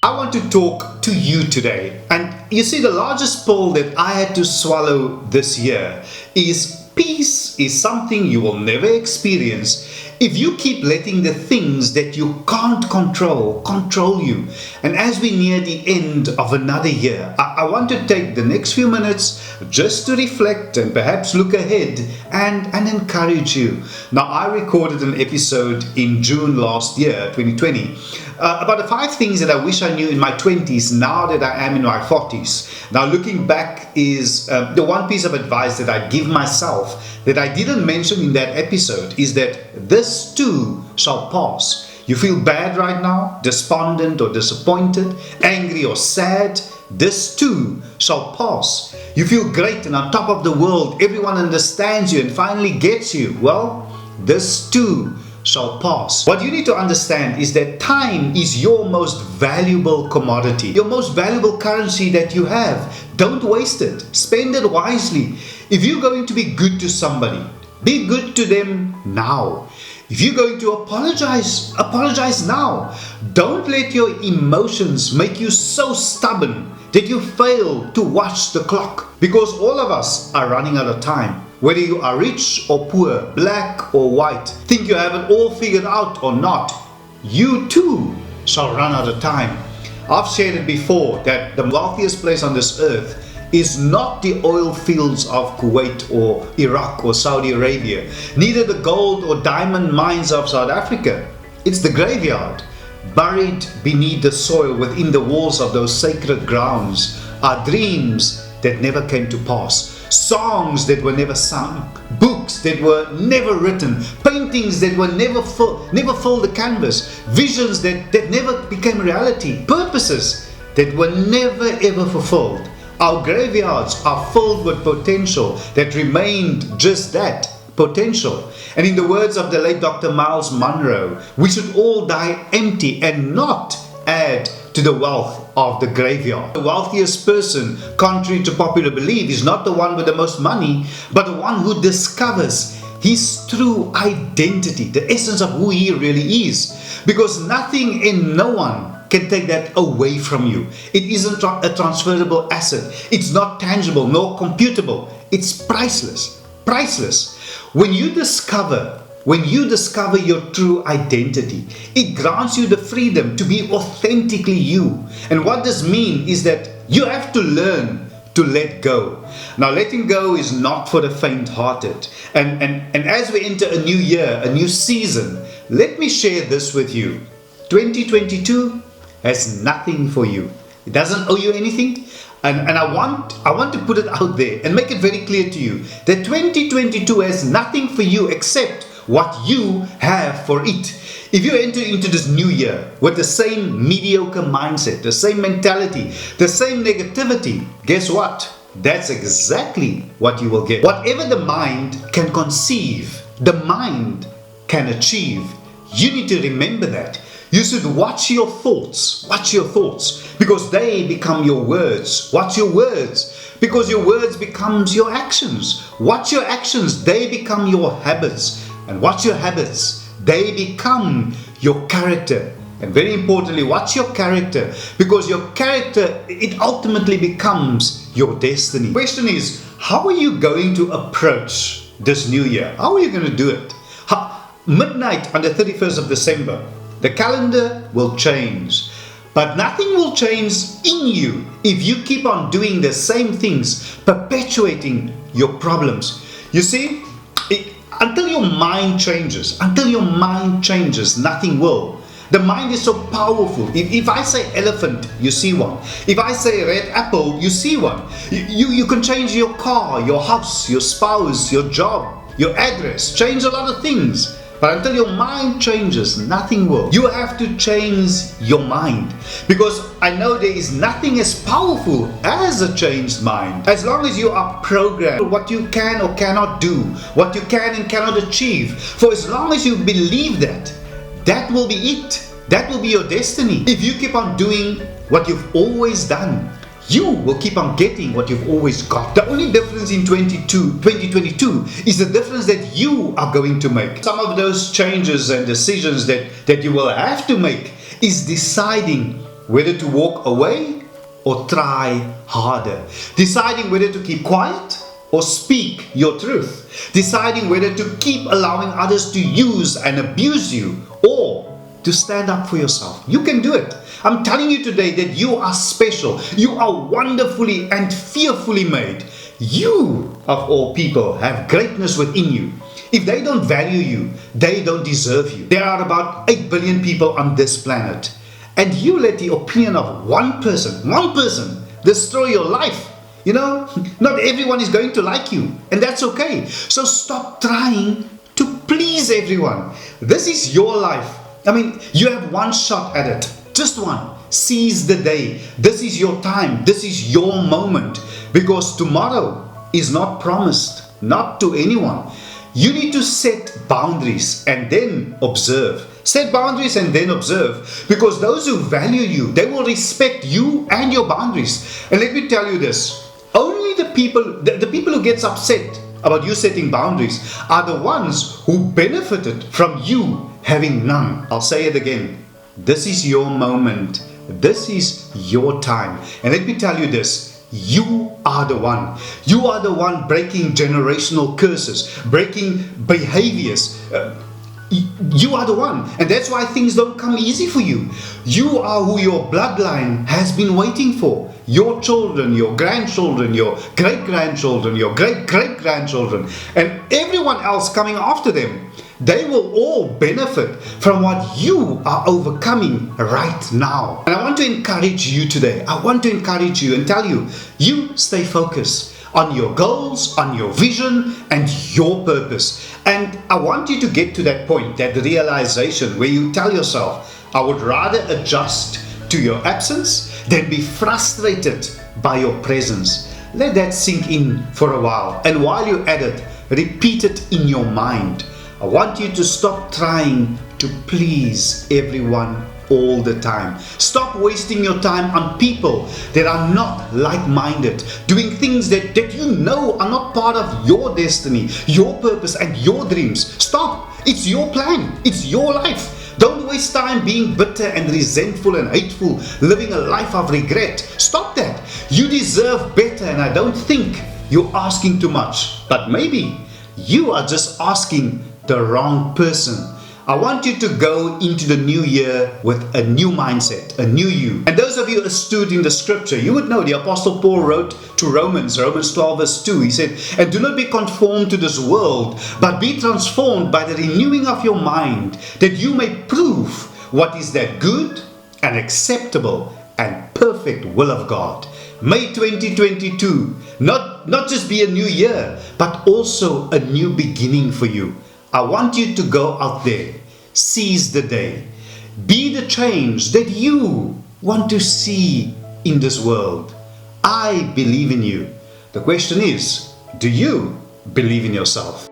I want to talk to you today. And you see, the largest pill that I had to swallow this year is peace is something you will never experience if you keep letting the things that you can't control you. And as we near the end of another year, I want to take the next few minutes just to reflect and perhaps look ahead and encourage you. Now, I recorded an episode in June last year, 2020, about the 5 things that I wish I knew in my 20s now that I am in my 40s. Now, looking back is the one piece of advice that I give myself that I didn't mention in that episode is that this too shall pass. You feel bad right now, despondent or disappointed, angry or sad, this too shall pass. You feel great and on top of the world, everyone understands you and finally gets you. Well, this too shall pass. What you need to understand is that time is your most valuable commodity, your most valuable currency that you have. Don't waste it. Spend it wisely. If you're going to be good to somebody, be good to them now. If you're going to apologize now. Don't let your emotions make you so stubborn that you fail to watch the clock, because all of us are running out of time. Whether you are rich or poor, black or white, think you have it all figured out or not, you too shall run out of time. I've shared it before that the wealthiest place on this earth is not the oil fields of Kuwait or Iraq or Saudi Arabia, neither the gold or diamond mines of South Africa. It's the graveyard. Buried beneath the soil within the walls of those sacred grounds are dreams that never came to pass, songs that were never sung, books that were never written, paintings that were never filled the canvas, visions that never became reality, purposes that were never ever fulfilled. Our graveyards are filled with potential that remained just that, potential. And in the words of the late Dr. Miles Monroe, we should all die empty and not add to the wealth of the graveyard. The wealthiest person, contrary to popular belief, is not the one with the most money, but the one who discovers his true identity, the essence of who he really is. Because nothing and no one can take that away from you. It isn't a transferable asset. It's not tangible nor computable. It's priceless. Priceless. When you discover your true identity, it grants you the freedom to be authentically you. And what this means is that you have to learn to let go. Now, letting go is not for the faint-hearted. And as we enter a new year, a new season, let me share this with you. 2022 has nothing for you. It doesn't owe you anything. And I want to put it out there and make it very clear to you that 2022 has nothing for you except what you have for it. If you enter into this new year with the same mediocre mindset, the same mentality, the same negativity, guess what? That's exactly what you will get. Whatever the mind can conceive, the mind can achieve. You need to remember that. You should watch your thoughts, because they become your words. Watch your words, because your words becomes your actions. Watch your actions, they become your habits. And watch your habits, they become your character. And very importantly, watch your character, because your character, it ultimately becomes your destiny. The question is, how are you going to approach this new year? How are you going to do it? Midnight on the 31st of December, the calendar will change, but nothing will change in you if you keep on doing the same things, perpetuating your problems. You see, until your mind changes, nothing will. The mind is so powerful. If I say elephant, you see one. If I say red apple, you see one. You can change your car, your house, your spouse, your job, your address, change a lot of things. But until your mind changes, nothing will. You have to change your mind, because I know there is nothing as powerful as a changed mind. As long as you are programmed what you can or cannot do, what you can and cannot achieve, for as long as you believe that, that will be it. That will be your destiny. If you keep on doing what you've always done, you will keep on getting what you've always got. The only difference in 2022 is the difference that you are going to make. Some of those changes and decisions that you will have to make is deciding whether to walk away or try harder. Deciding whether to keep quiet or speak your truth. Deciding whether to keep allowing others to use and abuse you or to stand up for yourself. You can do it. I'm telling you today that you are special. You are wonderfully and fearfully made. You, of all people, have greatness within you. If they don't value you, they don't deserve you. There are about 8 billion people on this planet. And you let the opinion of one person, destroy your life. You know, not everyone is going to like you. And that's okay. So stop trying to please everyone. This is your life. I mean, you have one shot at it. Just one. Seize the day. This is your time. This is your moment. Because tomorrow is not promised. Not to anyone. You need to set boundaries and then observe. Set boundaries and then observe. Because those who value you, they will respect you and your boundaries. And let me tell you this. Only the people who gets upset about you setting boundaries are the ones who benefited from you having none. I'll say it again. This is your moment. This is your time. And let me tell you this. You are the one. You are the one breaking generational curses, breaking behaviors. You are the one. And that's why things don't come easy for you. You are who your bloodline has been waiting for. Your children, your grandchildren, your great-grandchildren, your great-great-grandchildren, and everyone else coming after them. They will all benefit from what you are overcoming right now. And I want to encourage you today. I want to encourage you and tell you, you stay focused on your goals, on your vision, and your purpose. And I want you to get to that point, that realization where you tell yourself, I would rather adjust to your absence than be frustrated by your presence. Let that sink in for a while. And while you're at it, repeat it in your mind. I want you to stop trying to please everyone all the time. Stop wasting your time on people that are not like-minded, doing things that you know are not part of your destiny, your purpose, and your dreams. Stop. It's your plan. It's your life. Don't waste time being bitter and resentful and hateful, living a life of regret. Stop that. You deserve better, and I don't think you're asking too much. But maybe you are just asking the wrong person. I want you to go into the new year with a new mindset, a new you. And those of you astute in the scripture, you would know the Apostle Paul wrote to Romans 12 verse 2. He said, and do not be conformed to this world, but be transformed by the renewing of your mind, that you may prove what is that good and acceptable and perfect will of God. May 2022 not just be a new year, but also a new beginning for you. I want you to go out there, seize the day, be the change that you want to see in this world. I believe in you. The question is, do you believe in yourself?